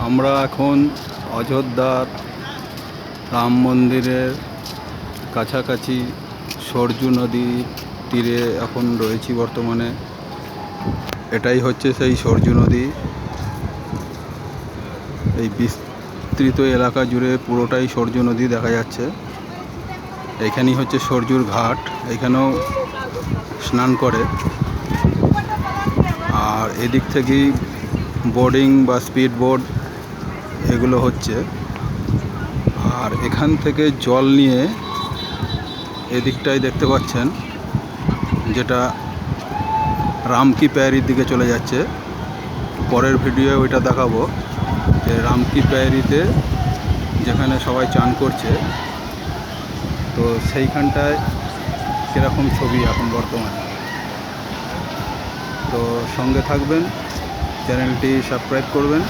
আমরা এখন অযোধ্যার রাম মন্দিরের কাছাকাছি সরজু নদীর তীরে এখন রয়েছি বর্তমানে। এটাই হচ্ছে সেই সরজু নদী। এই বিস্তৃত এলাকা জুড়ে পুরোটাই সরজু নদী দেখা যাচ্ছে। এখানেই হচ্ছে সরজুর ঘাট, এখানেও স্নান করে। আর এদিক থেকেই বোর্ডিং বা স্পিড বোট এগুলো হচ্ছে। আর এখান থেকে জল নিয়ে এদিকটাই দেখতে পাচ্ছেন, যেটা রামকি প্যারির দিকে চলে যাচ্ছে। পরের ভিডিও ওইটা দেখাবো যে রামকি প্যারিতে যেখানে সবাই চান করছে, তো সেইখানটায় কীরকম ছবি এখন বর্তমানে। তো সঙ্গে থাকবেন, চ্যানেলটি সাবস্ক্রাইব করবেন।